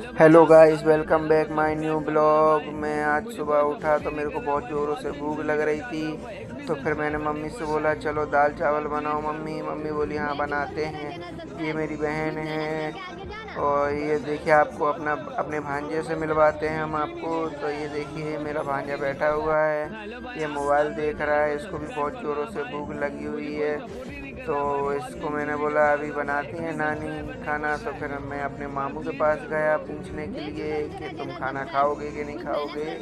Hello guys, welcome back my new blog. मैं आज सुबह उठा तो मेरे को बहुत ज़ोरों से भूख लग रही थी। तो फिर मैंने मम्मी से बोला चलो दाल चावल बनाओ। मम्मी मम्मी बोली हाँ बनाते हैं। ये मेरी बहन है और ये देखिए आपको अपने भांजे से मिलवाते हैं हम आपको। तो ये देखिए मेरा भांजा बैठा हुआ है, ये मोबाइल देख रहा है, इसको भी बहुत ज़ोरों से भूख लगी हुई है। तो इसको मैंने बोला अभी बनाती हैं नानी खाना। तो फिर मैं अपने मामू के पास गया पूछने के लिए कि तुम खाना खाओगे कि नहीं खाओगे।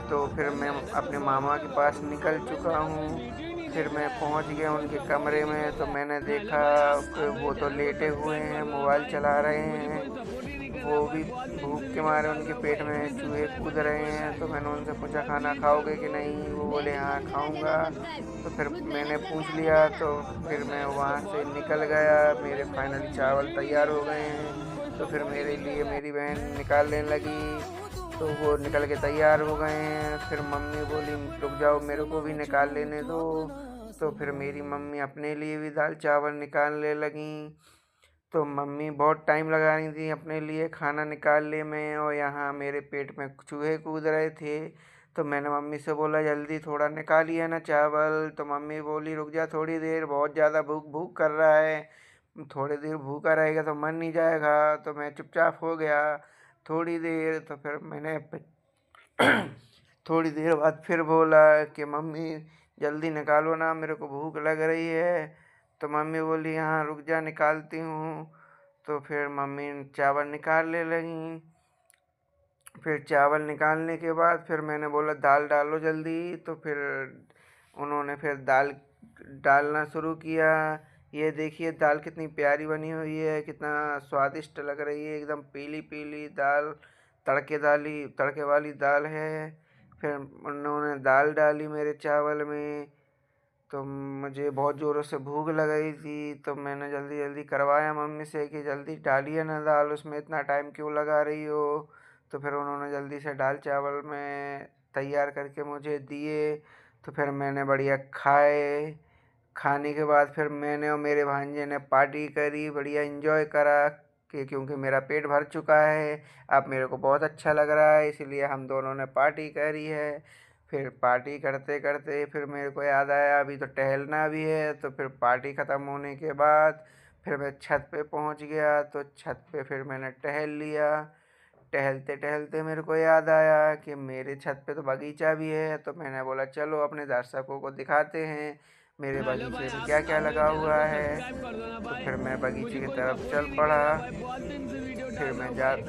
तो फिर मैं अपने मामा के पास निकल चुका हूँ। फिर मैं पहुँच गया उनके कमरे में। तो मैंने देखा कि वो तो लेटे हुए हैं, मोबाइल चला रहे हैं। वो भी भूख के मारे उनके पेट में चूहे कूद रहे हैं। तो मैंने उनसे पूछा खाना खाओगे कि नहीं, वो बोले हाँ खाऊंगा। तो फिर मैंने पूछ लिया। तो फिर मैं वहाँ से निकल गया। मेरे फाइनली चावल तैयार हो गए हैं। तो फिर मेरे लिए मेरी बहन निकालने लगी। तो वो निकल के तैयार हो गए हैं। फिर मम्मी बोली रुक जाओ, मेरे को भी निकाल लेने दो। तो फिर मेरी मम्मी अपने लिए भी दाल चावल निकालने लगी। तो मम्मी बहुत टाइम लगा रही थी अपने लिए खाना निकालने में, और यहाँ मेरे पेट में चूहे कूद रहे थे। तो मैंने मम्मी से बोला जल्दी थोड़ा निकालिए ना चावल। तो मम्मी बोली रुक जा थोड़ी देर, बहुत ज़्यादा भूख भूख कर रहा है, थोड़ी देर भूखा रहेगा तो मन नहीं जाएगा। तो मैं चुपचाप हो गया थोड़ी देर। तो फिर मैंने थोड़ी देर बाद फिर बोला कि मम्मी जल्दी निकालो ना, मेरे को भूख लग रही है। तो मम्मी बोली हाँ रुक जा निकालती हूँ। तो फिर मम्मी चावल निकालने लगी। फिर चावल निकालने के बाद फिर मैंने बोला दाल डालो जल्दी। तो फिर उन्होंने फिर दाल डालना शुरू किया। ये देखिए दाल कितनी प्यारी बनी हुई है, कितना स्वादिष्ट लग रही है, एकदम पीली पीली दाल, तड़के वाली दाल है। फिर उन्होंने दाल डाली मेरे चावल में। तो मुझे बहुत ज़ोरों से भूख लग रही थी। तो मैंने जल्दी जल्दी करवाया मम्मी से कि जल्दी डालिए ना दाल, उसमें इतना टाइम क्यों लगा रही हो। तो फिर उन्होंने जल्दी से दाल चावल में तैयार करके मुझे दिए। तो फिर मैंने बढ़िया खाए। खाने के बाद फिर मैंने और मेरे भांजे ने पार्टी करी, बढ़िया एंजॉय करा कि क्योंकि मेरा पेट भर चुका है, अब मेरे को बहुत अच्छा लग रहा है, इसलिए हम दोनों ने पार्टी करी है। फिर पार्टी करते करते फिर मेरे को याद आया अभी तो टहलना भी है। तो फिर पार्टी ख़त्म होने के बाद फिर मैं छत पे पहुंच गया। तो छत पे फिर मैंने टहल लिया। टहलते टहलते मेरे को याद आया कि मेरे छत पे तो बगीचा भी है। तो मैंने बोला चलो अपने दर्शकों को दिखाते हैं मेरे हेलो भाई, बगीचे में क्या आप क्या आपने लगा चैनल हुआ को है। सब्सक्राइब कर दो ना तो भाई। फिर मैं बगीचे मुझे की कोई तरफ सपोर्ट चल नहीं कर पड़ा। रहा भाई, बहुत दिन से वीडियो फिर डाल रहा मैं हूँ जा भाई।